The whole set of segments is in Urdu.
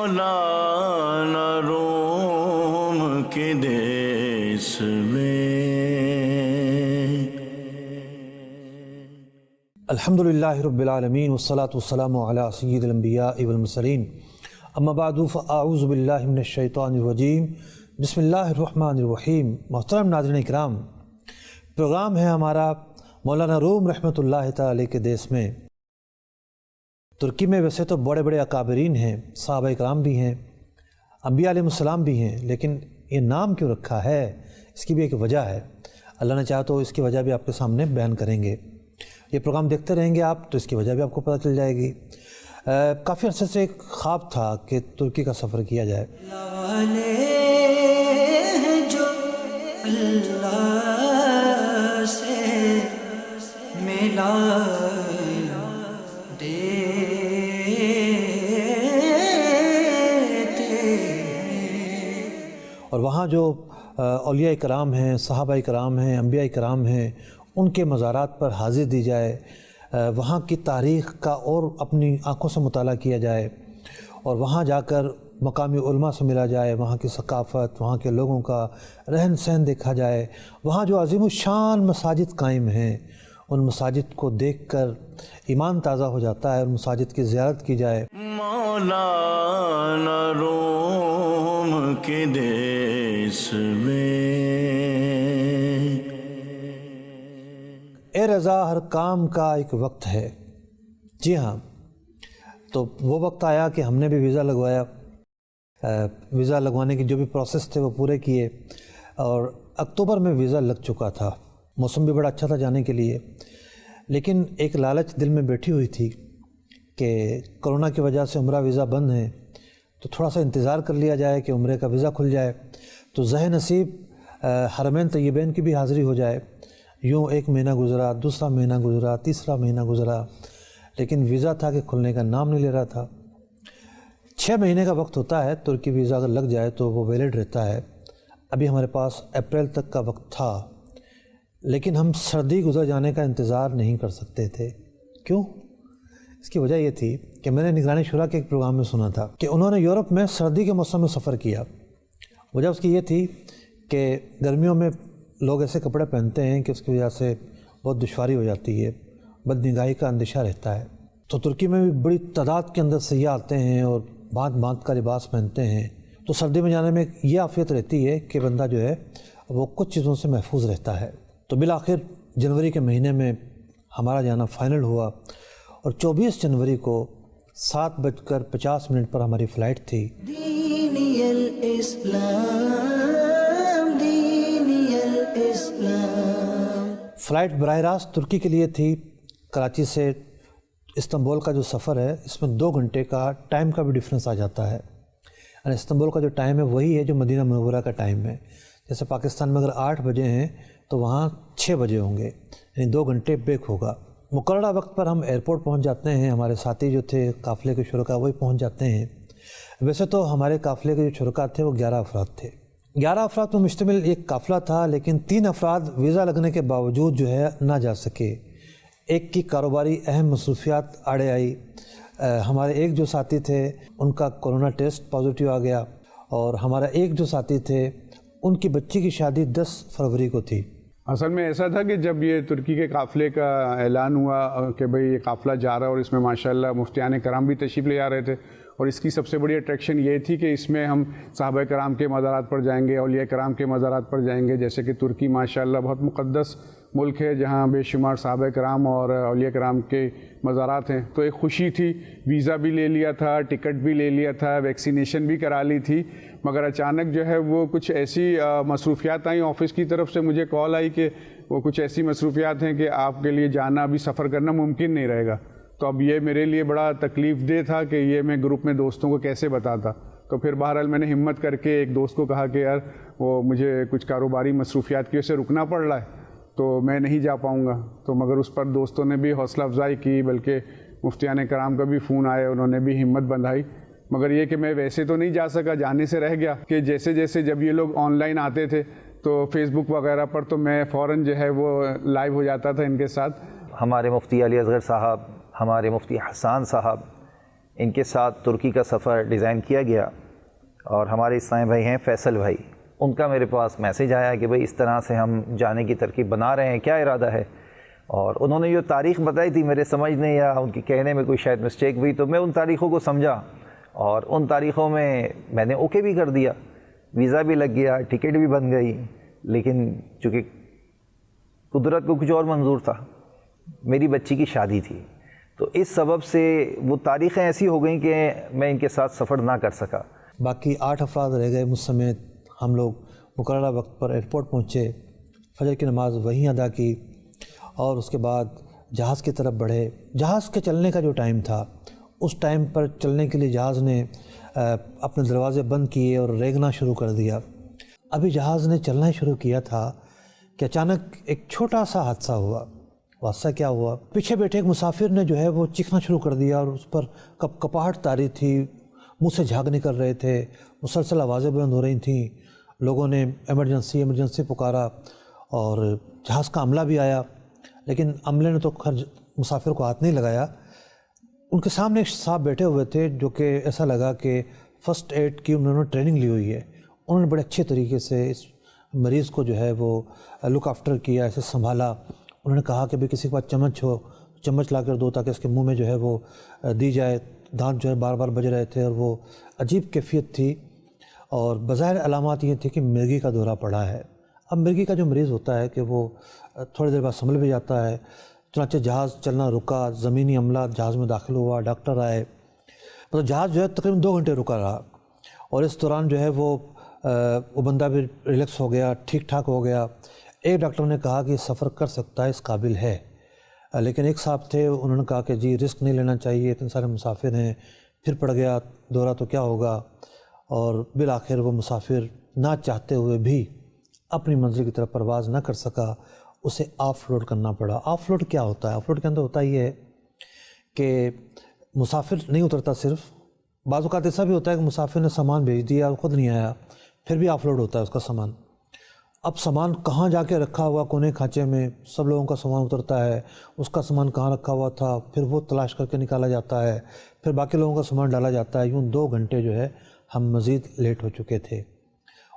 مولانا روم کے دیس میں الحمدللہ رب العالمین والصلاة والسلام علی سید الانبیاء والمرسلین اما بعد فاعوذ باللہ من الشیطان الرجیم بسم اللہ الرحمن الرحیم۔ محترم ناظرین اکرام، پروگرام ہے ہمارا مولانا روم رحمۃ اللہ تعالی کے دیس میں۔ ترکی میں ویسے تو بڑے بڑے اکابرین ہیں، صحابہ اکرام بھی ہیں، انبیاء علیہ السلام بھی ہیں، لیکن یہ نام کیوں رکھا ہے اس کی بھی ایک وجہ ہے۔ اللہ نے چاہا تو اس کی وجہ بھی آپ کے سامنے بیان کریں گے۔ یہ پروگرام دیکھتے رہیں گے آپ تو اس کی وجہ بھی آپ کو پتہ چل جائے گی۔ کافی عرصے سے ایک خواب تھا کہ ترکی کا سفر کیا جائے۔ جو اللہ سے ملا اور وہاں جو اولیاء کرام ہیں، صحابہ کرام ہیں، انبیاء کرام ہیں، ان کے مزارات پر حاضر دی جائے، وہاں کی تاریخ کا اور اپنی آنکھوں سے مطالعہ کیا جائے، اور وہاں جا کر مقامی علماء سے ملا جائے، وہاں کی ثقافت، وہاں کے لوگوں کا رہن سہن دیکھا جائے، وہاں جو عظیم الشان مساجد قائم ہیں ان مساجد کو دیکھ کر ایمان تازہ ہو جاتا ہے، اور مساجد کی زیارت کی جائے۔ مولانا روم کے دیس میں اے رضا ہر کام کا ایک وقت ہے۔ جی ہاں، تو وہ وقت آیا کہ ہم نے بھی ویزا لگوایا۔ ویزا لگوانے کی جو بھی پروسیس تھے وہ پورے کیے، اور اکتوبر میں ویزا لگ چکا تھا۔ موسم بھی بڑا اچھا تھا جانے کے لیے، لیکن ایک لالچ دل میں بیٹھی ہوئی تھی کہ کرونا کی وجہ سے عمرہ ویزا بند ہیں، تو تھوڑا سا انتظار کر لیا جائے کہ عمرے کا ویزا کھل جائے، تو ذہ نصیب حرمین طیبین کی بھی حاضری ہو جائے۔ یوں ایک مہینہ گزرا، دوسرا مہینہ گزرا، تیسرا مہینہ گزرا، لیکن ویزا تھا کہ کھلنے کا نام نہیں لے رہا تھا۔ 6 مہینے کا وقت ہوتا ہے، ترکی ویزا اگر لگ جائے تو وہ ویلڈ رہتا ہے۔ ابھی ہمارے پاس اپریل تک کا وقت تھا، لیکن ہم سردی گزر جانے کا انتظار نہیں کر سکتے تھے۔ کیوں؟ اس کی وجہ یہ تھی کہ میں نے نگرانی شورا کے ایک پروگرام میں سنا تھا کہ انہوں نے یورپ میں سردی کے موسم میں سفر کیا۔ وجہ اس کی یہ تھی کہ گرمیوں میں لوگ ایسے کپڑے پہنتے ہیں کہ اس کی وجہ سے بہت دشواری ہو جاتی ہے، بدنگاہی کا اندیشہ رہتا ہے۔ تو ترکی میں بھی بڑی تعداد کے اندر سیاح آتے ہیں اور بھانت بھانت کا لباس پہنتے ہیں، تو سردی میں جانے میں یہ عافیت رہتی ہے کہ بندہ جو ہے وہ کچھ چیزوں سے محفوظ رہتا ہے۔ تو بالآخر جنوری کے مہینے میں ہمارا جانا فائنل ہوا، اور 24 جنوری کو 7:50 پر ہماری فلائٹ تھی۔ دینی الاسلام، دینی الاسلام۔ فلائٹ براہ راست ترکی کے لیے تھی۔ کراچی سے استنبول کا جو سفر ہے اس میں 2 گھنٹے کا ٹائم کا بھی ڈفرینس آ جاتا ہے، یعنی استنبول کا جو ٹائم ہے وہی ہے جو مدینہ منورہ کا ٹائم ہے۔ جیسے پاکستان میں اگر 8 بجے ہیں تو وہاں 6 بجے ہوں گے، یعنی 2 گھنٹے بریک ہوگا۔ مقررہ وقت پر ہم ایئرپورٹ پہنچ جاتے ہیں، ہمارے ساتھی جو تھے قافلے کے شرکاء وہی پہنچ جاتے ہیں۔ ویسے تو ہمارے قافلے کے جو شرکاء تھے وہ 11 افراد تھے۔ 11 افراد پر مشتمل ایک قافلہ تھا، لیکن 3 افراد ویزا لگنے کے باوجود جو ہے نہ جا سکے۔ ایک کی کاروباری اہم مصروفیات آڑے آئی۔ ہمارے ایک جو ساتھی تھے ان کا کورونا ٹیسٹ پازیٹیو آ گیا، اور ہمارا ایک جو ساتھی تھے ان کی بچی کی شادی 10 فروری کو تھی۔ اصل میں ایسا تھا کہ جب یہ ترکی کے قافلے کا اعلان ہوا کہ بھئی یہ قافلہ جا رہا ہے، اور اس میں ماشاءاللہ مفتیان کرام بھی تشریف لے آ رہے تھے، اور اس کی سب سے بڑی اٹریکشن یہ تھی کہ اس میں ہم صحابہ کرام کے مزارات پر جائیں گے، اولیاء کرام کے مزارات پر جائیں گے۔ جیسے کہ ترکی ماشاءاللہ بہت مقدس ملک ہے جہاں بے شمار صحابہ کرام اور اولیاء کرام کے مزارات ہیں، تو ایک خوشی تھی۔ ویزا بھی لے لیا تھا، ٹکٹ بھی لے لیا تھا، ویکسینیشن بھی کرا لی تھی، مگر اچانک جو ہے وہ کچھ ایسی مصروفیات آئیں۔ آفس کی طرف سے مجھے کال آئی کہ وہ کچھ ایسی مصروفیات ہیں کہ آپ کے لیے جانا، ابھی سفر کرنا ممکن نہیں رہے گا۔ تو اب یہ میرے لیے بڑا تکلیف دہ تھا کہ یہ میں گروپ میں دوستوں کو کیسے بتاتا۔ تو پھر بہرحال میں نے ہمت کر کے ایک دوست کو کہا کہ یار وہ مجھے کچھ کاروباری مصروفیات کی وجہ سے رکنا پڑ رہا ہے تو میں نہیں جا پاؤں گا۔ تو مگر اس پر دوستوں نے بھی حوصلہ افزائی کی، بلکہ مفتیان کرام کا بھی فون آئے، انہوں نے بھی ہمت بندھائی۔ مگر یہ کہ میں ویسے تو نہیں جا سکا، جانے سے رہ گیا کہ جیسے جیسے جب یہ لوگ آن لائن آتے تھے تو فیس بک وغیرہ پر تو میں فوراً جو ہے وہ لائیو ہو جاتا تھا ان کے ساتھ۔ ہمارے مفتی علی اصغر صاحب، ہمارے مفتی حسان صاحب، ان کے ساتھ ترکی کا سفر ڈیزائن کیا گیا، اور ہمارے اسلامی بھائی ہیں فیصل بھائی، ان کا میرے پاس میسیج آیا کہ بھئی اس طرح سے ہم جانے کی ترکیب بنا رہے ہیں، کیا ارادہ ہے؟ اور انہوں نے جو تاریخ بتائی تھی، میرے سمجھنے یا ان کے کہنے میں کوئی شاید مسٹیک ہوئی، تو میں ان تاریخوں کو سمجھا اور ان تاریخوں میں نے اوکے بھی کر دیا، ویزا بھی لگ گیا، ٹکٹ بھی بن گئی، لیکن چونکہ قدرت کو کچھ اور منظور تھا، میری بچی کی شادی تھی، تو اس سبب سے وہ تاریخیں ایسی ہو گئیں کہ میں ان کے ساتھ سفر نہ کر سکا۔ باقی 8 افراد رہ گئے مجھ سمیت۔ ہم لوگ مقررہ وقت پر ایئرپورٹ پہنچے، فجر کی نماز وہیں ادا کی اور اس کے بعد جہاز کی طرف بڑھے۔ جہاز کے چلنے کا جو ٹائم تھا، اس ٹائم پر چلنے کے لیے جہاز نے اپنے دروازے بند کیے اور ریگنا شروع کر دیا۔ ابھی جہاز نے چلنا ہی شروع کیا تھا کہ اچانک ایک چھوٹا سا حادثہ ہوا۔ حادثہ کیا ہوا؟ پیچھے بیٹھے ایک مسافر نے جو ہے وہ چیخنا شروع کر دیا اور اس پر کپاہٹ طاری تھی، منہ سے جھاگ نکل رہے تھے، مسلسل آوازیں بلند ہو رہی تھیں۔ لوگوں نے ایمرجنسی پکارا اور جہاز کا عملہ بھی آیا، لیکن عملے نے تو مسافر کو ہاتھ نہیں لگایا۔ ان کے سامنے ایک صاحب بیٹھے ہوئے تھے جو کہ ایسا لگا کہ فرسٹ ایڈ کی انہوں نے ٹریننگ لی ہوئی ہے۔ انہوں نے بڑے اچھے طریقے سے اس مریض کو جو ہے وہ لک آفٹر کیا، ایسے سنبھالا۔ انہوں نے کہا کہ بھئی کسی کے پاس چمچ ہو، چمچ لا کر دو تاکہ اس کے منہ میں جو ہے وہ دی جائے۔ دانت جو ہے بار بار بج رہے تھے اور وہ عجیب کیفیت تھی، اور بظاہر علامات یہ تھی کہ مرگی کا دورہ پڑا ہے۔ اب مرگی کا جو مریض ہوتا ہے کہ وہ تھوڑی دیر بعد سنبھل بھی جاتا ہے۔ چنانچہ جہاز چلنا رکا، زمینی عملہ جہاز میں داخل ہوا، ڈاکٹر آئے، مطلب جہاز جو ہے تقریباً 2 گھنٹے رکا رہا، اور اس دوران جو ہے وہ بندہ بھی ریلیکس ہو گیا، ٹھیک ٹھاک ہو گیا۔ ایک ڈاکٹر نے کہا کہ یہ سفر کر سکتا ہے، اس قابل ہے، لیکن ایک صاحب تھے انہوں نے کہا کہ جی رسک نہیں لینا چاہیے، اتنے سارے مسافر ہیں، پھر پڑ گیا دورہ تو کیا ہوگا۔ اور بالآخر وہ مسافر نہ چاہتے ہوئے بھی اپنی منزل کی طرف پرواز نہ کر سکا، اسے آف لوڈ کرنا پڑا۔ آف لوڈ کیا ہوتا ہے؟ آف لوڈ کے اندر ہوتا یہ ہے کہ مسافر نہیں اترتا، صرف بعض اوقات ایسا بھی ہوتا ہے کہ مسافر نے سامان بھیج دیا اور خود نہیں آیا، پھر بھی آف لوڈ ہوتا ہے اس کا سامان۔ اب سامان کہاں جا کے رکھا ہوا کونے کھانچے میں، سب لوگوں کا سامان اترتا ہے، اس کا سامان کہاں رکھا ہوا تھا، پھر وہ تلاش کر کے نکالا جاتا ہے، پھر باقی لوگوں کا سامان ڈالا جاتا ہے۔ یوں 2 گھنٹے جو ہے ہم مزید لیٹ ہو چکے تھے،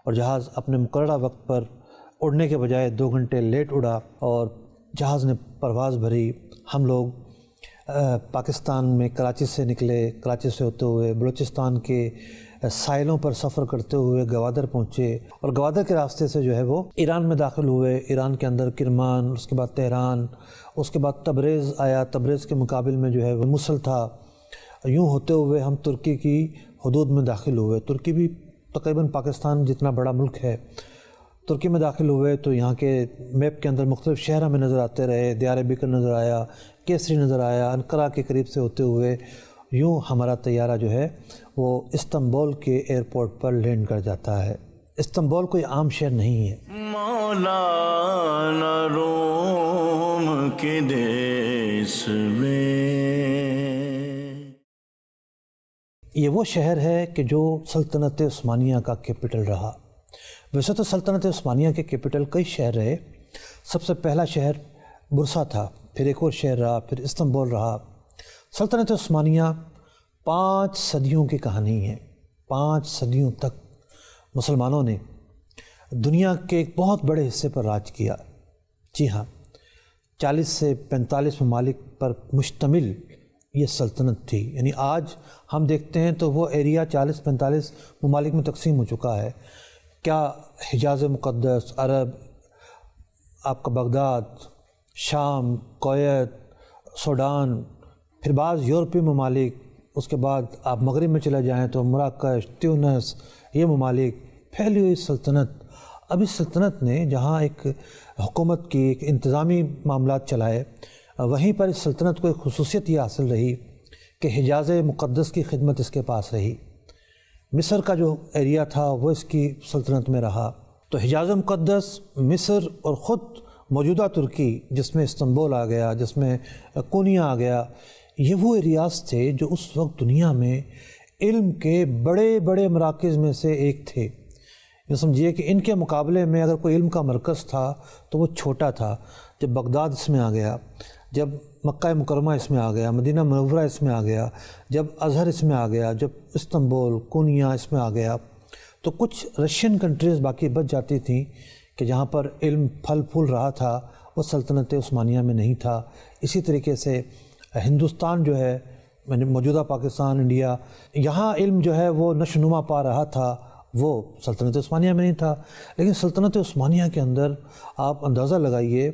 اور جہاز اپنے مقررہ وقت پر اڑنے کے بجائے 2 گھنٹے لیٹ اڑا، اور جہاز نے پرواز بھری۔ ہم لوگ پاکستان میں کراچی سے نکلے، کراچی سے ہوتے ہوئے بلوچستان کے ساحلوں پر سفر کرتے ہوئے گوادر پہنچے، اور گوادر کے راستے سے جو ہے وہ ایران میں داخل ہوئے۔ ایران کے اندر کرمان، اس کے بعد تہران، اس کے بعد تبریز آیا۔ تبریز کے مقابل میں جو ہے وہ موصل تھا۔ یوں ہوتے ہوئے ہم ترکی کی حدود میں داخل ہوئے۔ ترکی بھی تقریباً پاکستان جتنا بڑا ملک ہے۔ ترکی میں داخل ہوئے تو یہاں کے میپ کے اندر مختلف شہر ہمیں نظر آتے رہے۔ دیار بکر نظر آیا، کیسری نظر آیا، انقرہ کے قریب سے ہوتے ہوئے یوں ہمارا طیارہ جو ہے وہ استنبول کے ایئرپورٹ پر لینڈ کر جاتا ہے۔ استنبول کوئی عام شہر نہیں ہے۔ مولانا روم کے دیس میں یہ وہ شہر ہے کہ جو سلطنت عثمانیہ کا کیپٹل رہا۔ ویسے تو سلطنت عثمانیہ کے کیپٹل کئی شہر رہے۔ سب سے پہلا شہر برسا تھا، پھر ایک اور شہر رہا، پھر استنبول رہا۔ سلطنت عثمانیہ 5 صدیوں کی کہانی ہے۔ 5 صدیوں تک مسلمانوں نے دنیا کے ایک بہت بڑے حصے پر راج کیا۔ جی ہاں، 40 سے 45 ممالک پر مشتمل یہ سلطنت تھی۔ یعنی آج ہم دیکھتے ہیں تو وہ ایریا 40-45 ممالک میں تقسیم ہو چکا ہے۔ کیا حجاز مقدس، عرب، آپ کا بغداد، شام، کویت، سوڈان، پھر بعض یورپی ممالک، اس کے بعد آپ مغرب میں چلے جائیں تو مراکش، تیونس، یہ ممالک، پھیلی ہوئی سلطنت۔ اب اس سلطنت نے جہاں ایک حکومت کی ایک انتظامی معاملات چلائے، وہیں پر اس سلطنت کو ایک خصوصیت یہ حاصل رہی کہ حجاز مقدس کی خدمت اس کے پاس رہی۔ مصر کا جو ایریا تھا وہ اس کی سلطنت میں رہا۔ تو حجاز مقدس، مصر اور خود موجودہ ترکی جس میں استنبول آ گیا، جس میں کونیا آ گیا، یہ وہ ایریاز تھے جو اس وقت دنیا میں علم کے بڑے بڑے مراکز میں سے ایک تھے۔ یہ سمجھیے کہ ان کے مقابلے میں اگر کوئی علم کا مرکز تھا تو وہ چھوٹا تھا۔ جب بغداد اس میں آ گیا، جب مکہ مکرمہ اس میں آ گیا، مدینہ منورہ اس میں آ گیا، جب ازہر اس میں آ گیا، جب استنبول، کونیا اس میں آ گیا، تو کچھ رشین کنٹریز باقی بچ جاتی تھیں کہ جہاں پر علم پھل پھول رہا تھا، وہ سلطنت عثمانیہ میں نہیں تھا۔ اسی طریقے سے ہندوستان جو ہے، موجودہ پاکستان، انڈیا، یہاں علم جو ہے وہ نشو نما پا رہا تھا، وہ سلطنت عثمانیہ میں نہیں تھا۔ لیکن سلطنت عثمانیہ کے اندر آپ اندازہ لگائیے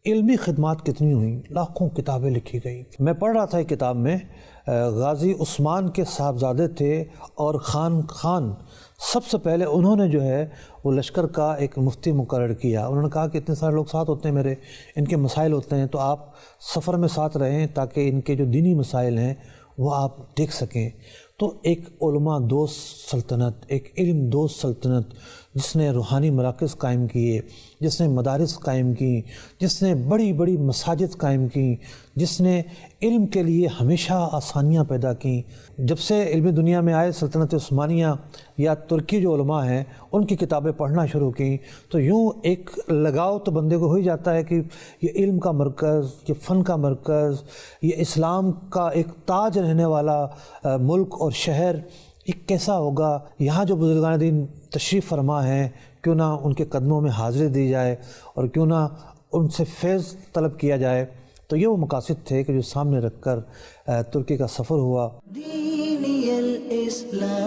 علمی خدمات کتنی ہوئیں، لاکھوں کتابیں لکھی گئیں۔ میں پڑھ رہا تھا ایک کتاب میں، غازی عثمان کے صاحبزادے تھے اور خان سب سے پہلے انہوں نے جو ہے وہ لشکر کا ایک مفتی مقرر کیا۔ انہوں نے کہا کہ اتنے سارے لوگ ساتھ ہوتے ہیں میرے، ان کے مسائل ہوتے ہیں، تو آپ سفر میں ساتھ رہیں تاکہ ان کے جو دینی مسائل ہیں وہ آپ دیکھ سکیں۔ تو ایک علماء دوست سلطنت، ایک علم دوست سلطنت، جس نے روحانی مراکز قائم کیے، جس نے مدارس قائم کی، جس نے بڑی بڑی مساجد قائم کی، جس نے علم کے لیے ہمیشہ آسانیاں پیدا کیں۔ جب سے علمی دنیا میں آئے سلطنت عثمانیہ یا ترکی جو علماء ہیں ان کی کتابیں پڑھنا شروع کیں، تو یوں ایک لگاؤ تو بندے کو ہو ہی جاتا ہے کہ یہ علم کا مرکز، یہ فن کا مرکز، یہ اسلام کا ایک تاج رہنے والا ملک اور شہر، یہ کیسا ہوگا۔ یہاں جو بزرگان دین تشریف فرما ہیں، کیوں نہ ان کے قدموں میں حاضری دی جائے اور کیوں نہ ان سے فیض طلب کیا جائے۔ تو یہ وہ مقاصد تھے کہ جو سامنے رکھ کر ترکی کا سفر ہوا۔ دینی الاسلام،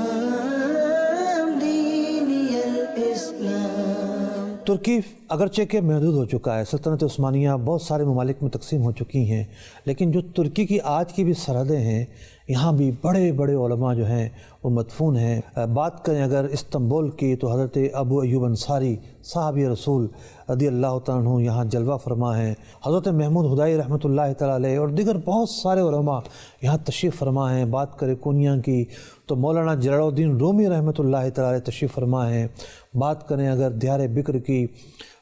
دینی الاسلام۔ ترکی اگرچہ کہ محدود ہو چکا ہے، سلطنت عثمانیہ بہت سارے ممالک میں تقسیم ہو چکی ہیں، لیکن جو ترکی کی آج کی بھی سرحدیں ہیں، یہاں بھی بڑے بڑے علماء جو ہیں وہ مدفون ہیں۔ بات کریں اگر استنبول کی تو حضرت ابو ایوب انصاری صحابی رسول رضی اللہ تعالیٰ عنہ یہاں جلوہ فرما ہیں۔ حضرت محمود ہدائی رحمۃ اللہ تعالیٰ علیہ اور دیگر بہت سارے علماء یہاں تشریف فرما ہیں۔ بات کریں کونیا کی تو مولانا جلال الدین رومی رحمۃ اللہ تعالیٰ علیہ تشریف فرما ہیں۔ بات کریں اگر دیار بکر کی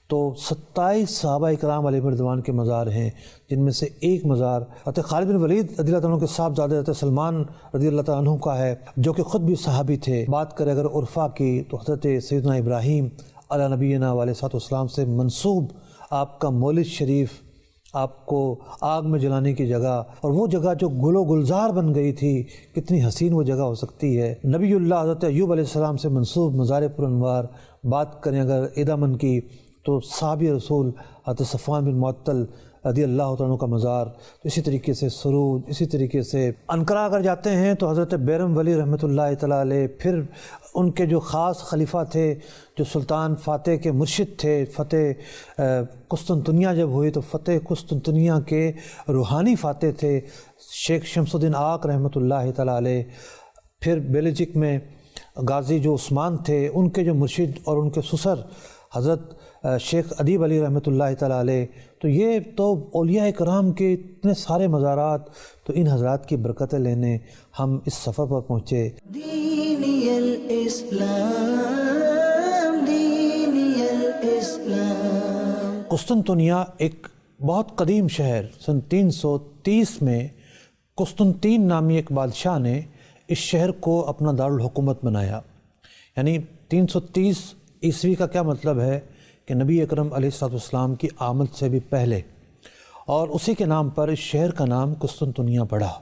تو 27 صحابہ اکرام علیہ رضوان کے مزار ہیں، جن میں سے ایک مزار حضرت خالد بن ولید رضی اللہ تعالیٰ عنہ کے صاحبزادے حضرت سلمان رضی اللہ تعالیٰ عنہ کا ہے، جو کہ خود بھی صحابی تھے۔ بات کریں اگر عرفہ کی تو حضرت سیدنا ابراہیم علیہ نبینا علیہ الصلوۃ والسلام سے منسوب آپ کا مولد شریف، آپ کو آگ میں جلانے کی جگہ، اور وہ جگہ جو گل و گلزار بن گئی تھی، کتنی حسین وہ جگہ ہو سکتی ہے۔ نبی اللہ حضرت ایوب علیہ السلام سے منسوب مزار پر انوار۔ بات کریں اگر ایدامن کی تو صحابی رسول حضرت صفوان بن معطل رضی اللہ عنہ کا مزار۔ تو اسی طریقے سے سروج، اسی طریقے سے انقرہ اگر جاتے ہیں تو حضرت بیرم ولی رحمۃ اللہ تعالیٰ علیہ، پھر ان کے جو خاص خلیفہ تھے، جو سلطان فاتح کے مرشد تھے، فتح قسطنطنیہ جب ہوئی تو فتح قسطنطنیہ کے روحانی فاتح تھے شیخ شمس الدین آق رحمۃ اللہ تعالیٰ علیہ۔ پھر بیلجک میں غازی جو عثمان تھے، ان کے جو مرشد اور ان کے سسر حضرت شیخ ادیب علی رحمۃ اللہ تعالیٰ علیہ۔ تو یہ تو اولیاء کرام کے اتنے سارے مزارات، تو ان حضرات کی برکتیں لینے ہم اس سفر پر پہنچے۔ دینی الاسلام، دینی الاسلام۔ قسطنطنیہ ایک بہت قدیم شہر، سن 330 میں قسطنطین نامی ایک بادشاہ نے اس شہر کو اپنا دارالحکومت بنایا۔ یعنی 330 عیسوی کا کیا مطلب ہے کہ نبی اکرم علیہ الصلوۃ والسلام کی آمد سے بھی پہلے، اور اسی کے نام پر اس شہر کا نام قسطنطنیہ پڑا۔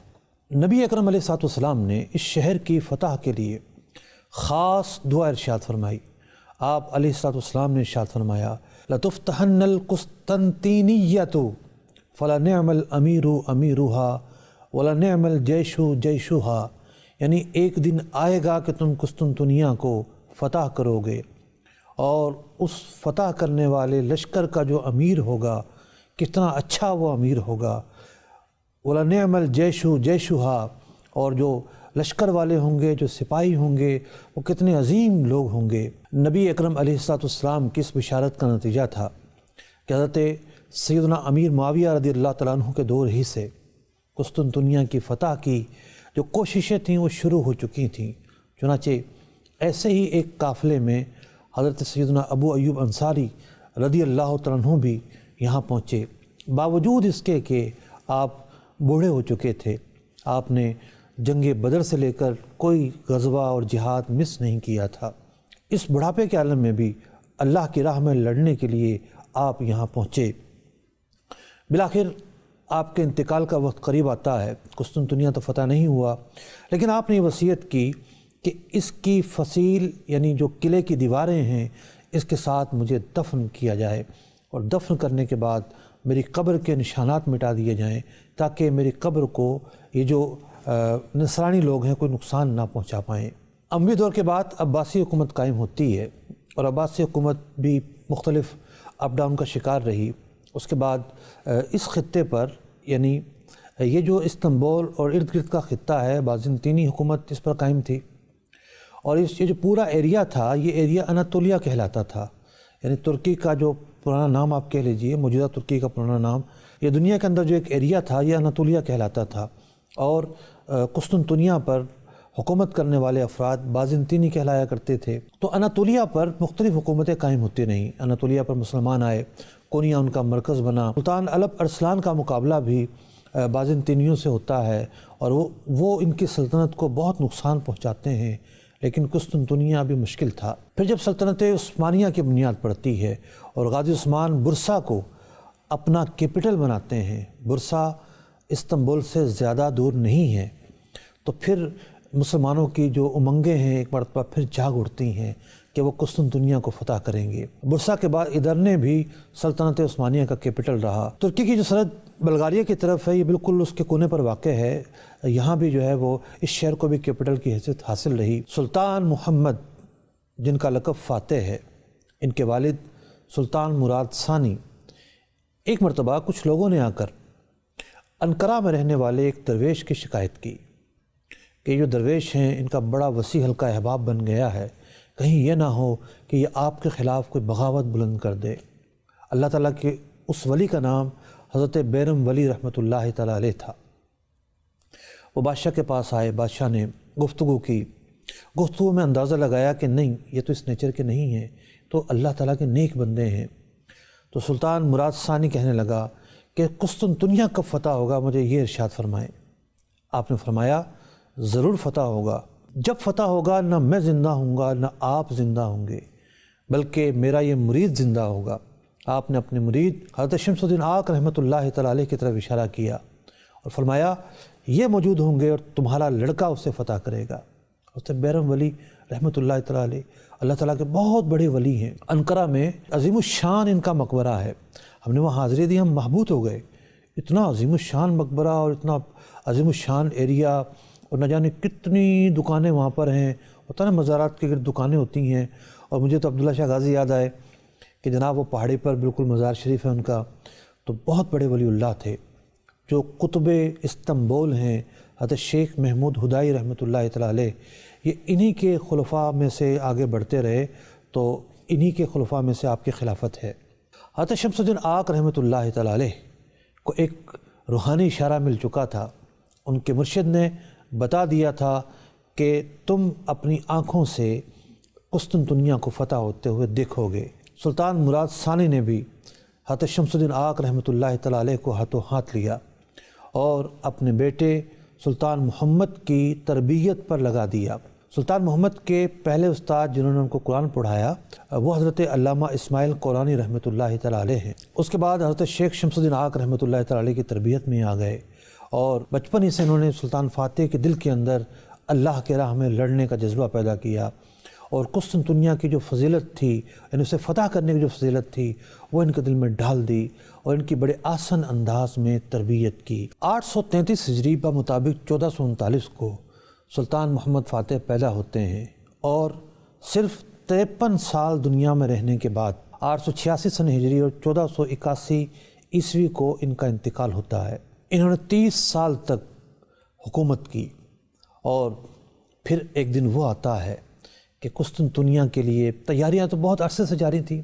نبی اکرم علیہ الصلوۃ والسلام نے اس شہر کی فتح کے لیے خاص دعا ارشاد فرمائی۔ آپ علیہ الصلوۃ والسلام نے ارشاد فرمایا، لَتُفْتَحَنَّ الْقُسْطَنطِينِيَّةُ فَلَنِعْمَ الْأَمِيرُ أَمِيرُهَا وَلَنِعْمَ الْجَيْشُ جَيْشُهَا۔ یعنی ایک دن آئے گا کہ تم قسطنطنیہ کو فتح کرو گے، اور اس فتح کرنے والے لشکر کا جو امیر ہوگا کتنا اچھا وہ امیر ہوگا۔ وَلَنِعْمَ الْجَيْشُ جَيْشُهَا، اور جو لشکر والے ہوں گے، جو سپاہی ہوں گے، وہ کتنے عظیم لوگ ہوں گے۔ نبی اکرم علیہ الصلوۃ والسلام کی اس بشارت کا نتیجہ تھا کہ حضرت سیدنا امیر معاویہ رضی اللہ تعالیٰ عنہ کے دور ہی سے قسطنطنیہ کی فتح کی جو کوششیں تھیں وہ شروع ہو چکی تھیں۔ چنانچہ ایسے ہی ایک قافلے میں حضرت سیدنا ابو ایوب انصاری رضی اللہ تعالیٰ عنہ بھی یہاں پہنچے، باوجود اس کے کہ آپ بوڑھے ہو چکے تھے۔ آپ نے جنگ بدر سے لے کر کوئی غزوہ اور جہاد مس نہیں کیا تھا۔ اس بڑھاپے کے عالم میں بھی اللہ کی راہ میں لڑنے کے لیے آپ یہاں پہنچے۔ بالآخر آپ کے انتقال کا وقت قریب آتا ہے، قسطنطنیہ تو فتح نہیں ہوا، لیکن آپ نے یہ وصیت کی کہ اس کی فصیل یعنی جو قلعے کی دیواریں ہیں اس کے ساتھ مجھے دفن کیا جائے، اور دفن کرنے کے بعد میری قبر کے نشانات مٹا دیے جائیں تاکہ میری قبر کو یہ جو نصرانی لوگ ہیں کوئی نقصان نہ پہنچا پائیں۔ اموی دور کے بعد عباسی حکومت قائم ہوتی ہے، اور عباسی حکومت بھی مختلف اپ ڈاؤن کا شکار رہی۔ اس کے بعد اس خطے پر یعنی یہ جو استنبول اور ارد گرد کا خطہ ہے بازنطینی حکومت اس پر قائم تھی، اور یہ جو پورا ایریا تھا یہ ایریا اناطولیہ کہلاتا تھا، یعنی ترکی کا جو پرانا نام آپ کہہ لیجئے، موجودہ ترکی کا پرانا نام، یہ دنیا کے اندر جو ایک ایریا تھا یہ اناطولیہ کہلاتا تھا، اور قسطنطنیہ پر حکومت کرنے والے افراد بازنطینی کہلایا کرتے تھے۔ تو اناطولیہ پر مختلف حکومتیں قائم ہوتی رہیں، اناطولیہ پر مسلمان آئے، کونیا ان کا مرکز بنا۔ سلطان الپ ارسلان کا مقابلہ بھی بازنطینیوں سے ہوتا ہے، اور وہ ان کی سلطنت کو بہت نقصان پہنچاتے ہیں، لیکن قسطنطنیہ بھی مشکل تھا۔ پھر جب سلطنت عثمانیہ کی بنیاد پڑتی ہے اور غازی عثمان برسا کو اپنا کیپٹل بناتے ہیں، برسا استنبول سے زیادہ دور نہیں ہے، تو پھر مسلمانوں کی جو امنگیں ہیں ایک مرتبہ پھر جاگ اٹھتی ہیں کہ وہ قسطنطنیہ کو فتح کریں گے۔ برسا کے بعد ادرنے بھی سلطنت عثمانیہ کا کیپٹل رہا۔ ترکی کی جو سرحد بلغاریہ کی طرف ہے یہ بالکل اس کے کونے پر واقع ہے، یہاں بھی جو ہے وہ اس شہر کو بھی کیپٹل کی حیثیت حاصل رہی۔ سلطان محمد جن کا لقب فاتح ہے، ان کے والد سلطان مراد ثانی، ایک مرتبہ کچھ لوگوں نے آ کر انقرہ میں رہنے والے ایک درویش کی شکایت کی کہ یہ جو درویش ہیں ان کا بڑا وسیع حلقہ احباب بن گیا ہے، کہیں یہ نہ ہو کہ یہ آپ کے خلاف کوئی بغاوت بلند کر دے۔ اللہ تعالیٰ کے اس ولی کا نام حضرت بیرم ولی رحمۃ اللہ تعالیٰ علیہ تھا۔ وہ بادشاہ کے پاس آئے، بادشاہ نے گفتگو کی، گفتگو میں اندازہ لگایا کہ نہیں یہ تو اس نیچر کے نہیں ہیں، تو اللہ تعالیٰ کے نیک بندے ہیں۔ تو سلطان مراد ثانی کہنے لگا کہ قسطنطنیہ کب فتح ہوگا، مجھے یہ ارشاد فرمائیں۔ آپ نے فرمایا ضرور فتح ہوگا، جب فتح ہوگا نہ میں زندہ ہوں گا نہ آپ زندہ ہوں گے، بلکہ میرا یہ مرید زندہ ہوگا۔ آپ نے اپنے مرید حضرت شمس الدین آق رحمۃ اللہ تعالیٰ علیہ کی طرف اشارہ کیا اور فرمایا یہ موجود ہوں گے اور تمہارا لڑکا اسے فتح کرے گا۔ حضرت بیرم ولی رحمۃ اللہ تعالیٰ علیہ اللہ تعالیٰ کے بہت بڑے ولی ہیں۔ انقرہ میں عظیم الشان ان کا مقبرہ ہے، ہم نے وہاں حاضری دی، ہم محبوط ہو گئے، اتنا عظیم الشان مقبرہ اور اتنا عظیم الشان ایریا، اور نہ جانے کتنی دکانیں وہاں پر ہیں، ہوتا نا مزارات کے گرد دکانیں ہوتی ہیں۔ اور مجھے تو عبداللہ شاہ غازی یاد آئے کہ جناب وہ پہاڑی پر بالکل مزار شریف ہے ان کا، تو بہت بڑے ولی اللہ تھے۔ جو قطب استنبول ہیں حضرت شیخ محمود ہدائی رحمۃ اللہ تعالیٰ علیہ، یہ انہی کے خلفاء میں سے آگے بڑھتے رہے، تو انہی کے خلفاء میں سے آپ کی خلافت ہے۔ حضرت شمس الدین آق رحمۃ اللہ تعالیٰ علیہ کو ایک روحانی اشارہ مل چکا تھا، ان کے مرشد نے بتا دیا تھا کہ تم اپنی آنکھوں سے قسطنطنیہ کو فتح ہوتے ہوئے دیکھو گے۔ سلطان مراد ثانی نے بھی حضرت شمس الدین آق رحمۃ اللہ تعالیٰ علیہ کو ہاتھوں ہاتھ لیا اور اپنے بیٹے سلطان محمد کی تربیت پر لگا دیا۔ سلطان محمد کے پہلے استاد جنہوں نے ان کو قرآن پڑھایا وہ حضرت علامہ اسماعیل قرآنی رحمۃ اللہ تعالیٰ علیہ ہیں۔ اس کے بعد حضرت شیخ شمس الدین آق رحمۃ اللہ تعالیٰ علیہ کی تربیت میں آ گئے، اور بچپن ہی سے انہوں نے سلطان فاتح کے دل کے اندر اللہ کے راہ میں لڑنے کا جذبہ پیدا کیا، اور قسطنطنیہ کی جو فضیلت تھی، یعنی اسے فتح کرنے کی جو فضیلت تھی وہ ان کے دل میں ڈال دی، اور ان کی بڑے آسن انداز میں تربیت کی۔ 833 ہجری بمطابق 1439 کو سلطان محمد فاتح پیدا ہوتے ہیں، اور صرف 53 سال دنیا میں رہنے کے بعد 886 سن ہجری اور 1481 عیسوی کو ان کا انتقال ہوتا ہے۔ انہوں نے 30 سال تک حکومت کی، اور پھر ایک دن وہ آتا ہے کہ قسطنطنیہ کے لیے تیاریاں تو بہت عرصے سے جاری تھیں،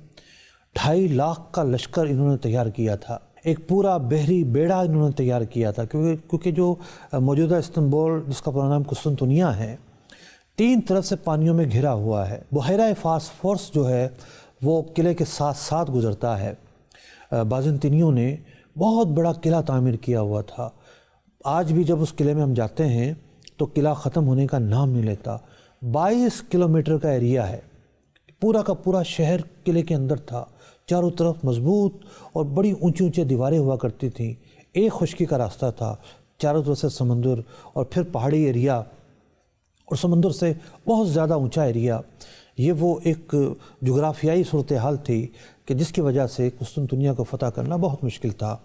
2.5 لاکھ کا لشکر انہوں نے تیار کیا تھا، ایک پورا بحری بیڑا انہوں نے تیار کیا تھا، کیونکہ جو موجودہ استنبول جس کا پورا نام قسطنطنیہ ہے 3 طرف سے پانیوں میں گھرا ہوا ہے۔ بحیرہ فاسفورس جو ہے وہ قلعے کے ساتھ ساتھ گزرتا ہے۔ بازنطینیوں نے بہت بڑا قلعہ تعمیر کیا ہوا تھا، آج بھی جب اس قلعے میں ہم جاتے ہیں تو قلعہ ختم ہونے کا نام نہیں لیتا۔ 22 کلومیٹر کا ایریا ہے، پورا کا پورا شہر قلعے کے اندر تھا، چاروں طرف مضبوط اور بڑی اونچی اونچی دیواریں ہوا کرتی تھیں، ایک خشکی کا راستہ تھا، چاروں طرف سے سمندر اور پھر پہاڑی ایریا اور سمندر سے بہت زیادہ اونچا ایریا۔ یہ وہ ایک جغرافیائی صورتحال تھی کہ جس کی وجہ سے قسطنطنیہ کو فتح کرنا بہت مشکل تھا۔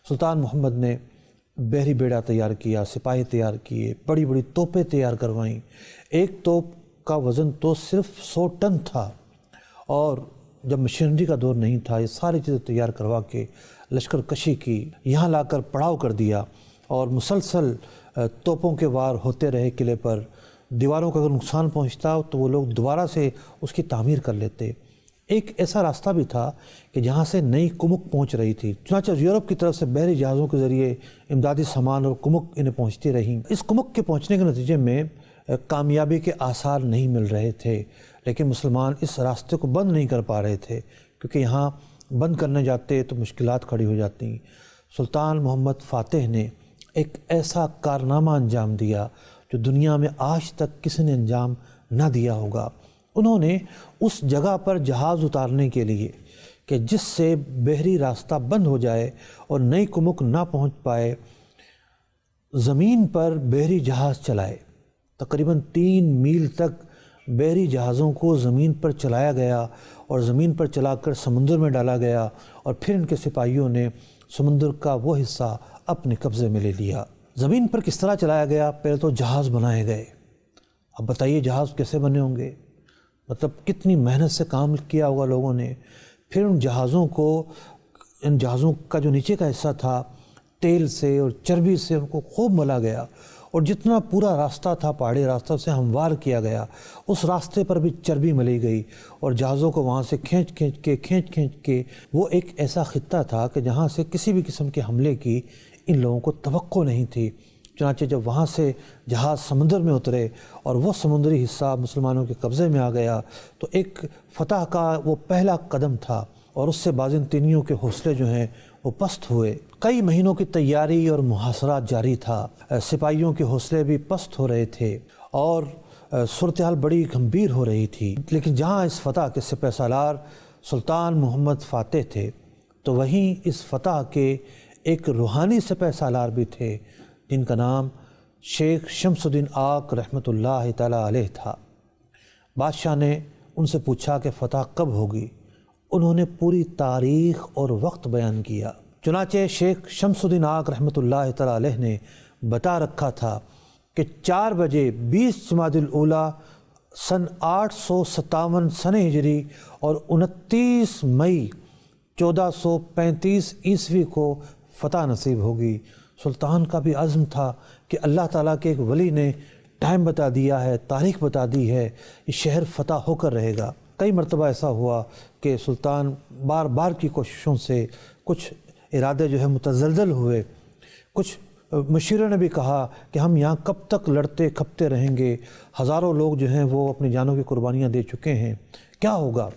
سلطان محمد نے بحری بیڑا تیار کیا، سپاہی تیار کیے، بڑی بڑی توپیں تیار کروائیں۔ ایک توپ کا وزن تو صرف 100 ٹن تھا، اور جب مشینری کا دور نہیں تھا، یہ ساری چیزیں تیار کروا کے لشکر کشی کی، یہاں لا کر پڑاؤ کر دیا، اور مسلسل توپوں کے وار ہوتے رہے قلعے پر۔ دیواروں کا اگر نقصان پہنچتا تو وہ لوگ دوبارہ سے اس کی تعمیر کر لیتے۔ ایک ایسا راستہ بھی تھا کہ جہاں سے نئی کمک پہنچ رہی تھی، چنانچہ یورپ کی طرف سے بحری جہازوں کے ذریعے امدادی سامان اور کمک انہیں پہنچتی رہیں۔ اس کمک کے پہنچنے کے نتیجے میں کامیابی کے آثار نہیں مل رہے تھے، لیکن مسلمان اس راستے کو بند نہیں کر پا رہے تھے، کیونکہ یہاں بند کرنے جاتے تو مشکلات کھڑی ہو جاتی۔ سلطان محمد فاتح نے ایک ایسا کارنامہ انجام دیا جو دنیا میں آج تک کسی نے انجام نہ دیا ہوگا۔ انہوں نے اس جگہ پر جہاز اتارنے کے لیے کہ جس سے بحری راستہ بند ہو جائے اور نئی کمک نہ پہنچ پائے، زمین پر بحری جہاز چلائے۔ تقریباً 3 میل تک بحری جہازوں کو زمین پر چلایا گیا، اور زمین پر چلا کر سمندر میں ڈالا گیا، اور پھر ان کے سپاہیوں نے سمندر کا وہ حصہ اپنے قبضے میں لے لیا۔ زمین پر کس طرح چلایا گیا؟ پہلے تو جہاز بنائے گئے۔ اب بتائیے جہاز کیسے بنے ہوں گے، مطلب کتنی محنت سے کام کیا ہوگا لوگوں نے۔ پھر ان جہازوں کا جو نیچے کا حصہ تھا، تیل سے اور چربی سے ان کو خوب ملا گیا، اور جتنا پورا راستہ تھا پہاڑی راستہ سے ہموار کیا گیا، اس راستے پر بھی چربی ملی گئی، اور جہازوں کو وہاں سے کھینچ کے وہ ایک ایسا خطہ تھا کہ جہاں سے کسی بھی قسم کے حملے کی ان لوگوں کو توقع نہیں تھی۔ چنانچہ جب وہاں سے جہاز سمندر میں اترے اور وہ سمندری حصہ مسلمانوں کے قبضے میں آ گیا، تو ایک فتح کا وہ پہلا قدم تھا، اور اس سے بازنطینیوں کے حوصلے جو ہیں وہ پست ہوئے۔ کئی مہینوں کی تیاری اور محاصرات جاری تھا، سپاہیوں کے حوصلے بھی پست ہو رہے تھے، اور صورتحال بڑی گمبھیر ہو رہی تھی۔ لیکن جہاں اس فتح کے سپہ سالار سلطان محمد فاتح تھے، تو وہیں اس فتح کے ایک روحانی سپہ سالار بھی تھے، جن کا نام شیخ شمس الدین آق رحمۃ اللہ تعالیٰ علیہ تھا۔ بادشاہ نے ان سے پوچھا کہ فتح کب ہوگی؟ انہوں نے پوری تاریخ اور وقت بیان کیا۔ چنانچہ شیخ شمس الدین آق رحمۃ اللہ تعالیٰ علیہ نے بتا رکھا تھا کہ 4 بجے 20 جمادی الاولیٰ سن 857 سنہ ہجری اور 29 مئی 1435 عیسوی کو فتح نصیب ہوگی۔ سلطان کا بھی عزم تھا کہ اللہ تعالیٰ کے ایک ولی نے ٹائم بتا دیا ہے، تاریخ بتا دی ہے، یہ شہر فتح ہو کر رہے گا۔ کئی مرتبہ ایسا ہوا کہ سلطان بار بار کی کوششوں سے کچھ ارادے جو ہے متزلزل ہوئے۔ کچھ مشیروں نے بھی کہا کہ ہم یہاں کب تک لڑتے کھپتے رہیں گے، ہزاروں لوگ جو ہیں وہ اپنی جانوں کی قربانیاں دے چکے ہیں، کیا ہوگا؟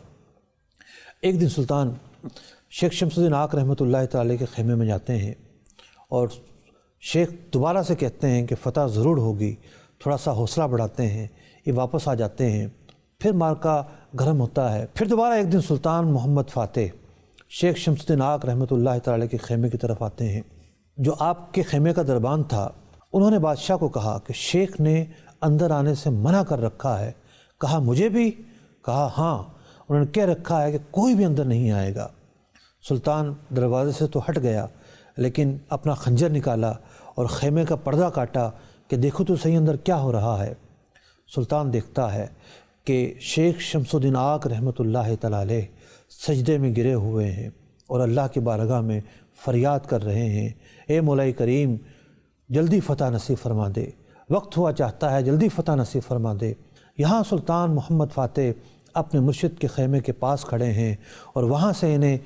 ایک دن سلطان شیخ شمس الدین آق رحمۃ اللہ تعالی کے خیمے میں جاتے ہیں، اور شیخ دوبارہ سے کہتے ہیں کہ فتح ضرور ہوگی، تھوڑا سا حوصلہ بڑھاتے ہیں، یہ واپس آ جاتے ہیں۔ پھر مارکا گرم ہوتا ہے۔ پھر دوبارہ ایک دن سلطان محمد فاتح شیخ شمس الدین آق رحمۃ اللہ تعالی کے خیمے کی طرف آتے ہیں۔ جو آپ کے خیمے کا دربان تھا، انہوں نے بادشاہ کو کہا کہ شیخ نے اندر آنے سے منع کر رکھا ہے۔ کہا مجھے بھی؟ کہا ہاں، انہوں نے کہہ رکھا ہے کہ کوئی بھی اندر نہیں آئے گا۔ سلطان دروازے سے تو ہٹ گیا، لیکن اپنا خنجر نکالا اور خیمے کا پردہ کاٹا کہ دیکھو تو صحیح اندر کیا ہو رہا ہے۔ سلطان دیکھتا ہے کہ شیخ شمس الدین آق رحمۃ اللہ تعالی علیہ سجدے میں گرے ہوئے ہیں اور اللہ کی بارگاہ میں فریاد کر رہے ہیں، اے مولا کریم جلدی فتح نصیب فرما دے، وقت ہوا چاہتا ہے جلدی فتح نصیب فرما دے۔ یہاں سلطان محمد فاتح اپنے مرشد کے خیمے کے پاس کھڑے ہیں، اور وہاں سے انہیں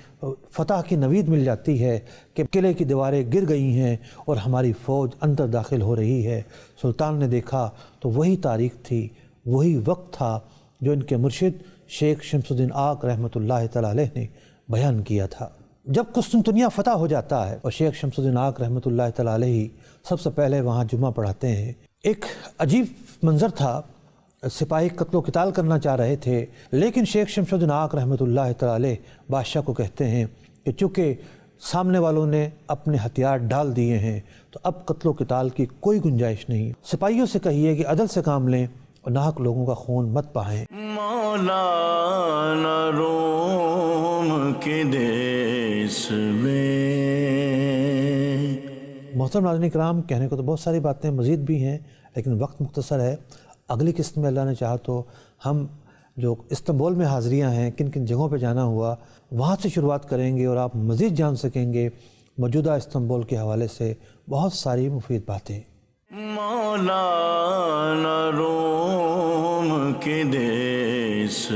فتح کی نوید مل جاتی ہے کہ قلعے کی دیواریں گر گئی ہیں اور ہماری فوج اندر داخل ہو رہی ہے۔ سلطان نے دیکھا تو وہی تاریخ تھی، وہی وقت تھا جو ان کے مرشد شیخ شمس الدین آق رحمۃ اللہ تعالی علیہ نے بیان کیا تھا۔ جب قسطنطنیہ فتح ہو جاتا ہے اور شیخ شمس الدین آق رحمۃ اللہ تعالی علیہ سب سے پہلے وہاں جمعہ پڑھاتے ہیں، ایک عجیب منظر تھا۔ سپاہی قتل و قتال کرنا چاہ رہے تھے، لیکن شیخ شمس الدین آق رحمۃ اللہ تعالی علیہ بادشاہ کو کہتے ہیں کہ چونکہ سامنے والوں نے اپنے ہتھیار ڈال دیے ہیں تو اب قتل و قتال کی کوئی گنجائش نہیں۔ سپاہیوں سے کہیے کہ عدل سے کام لیں اور ناحق لوگوں کا خون مت بہائیں۔ مولانا روم کے دیس میں۔ محترم ناظرین کرام، کہنے کو تو بہت ساری باتیں مزید بھی ہیں لیکن وقت مختصر ہے۔ اگلی قسط میں اللہ نے چاہا تو ہم جو استنبول میں حاضریاں ہیں، کن کن جگہوں پہ جانا ہوا، وہاں سے شروعات کریں گے اور آپ مزید جان سکیں گے موجودہ استنبول کے حوالے سے بہت ساری مفید باتیں۔ مولانا روم کے دیس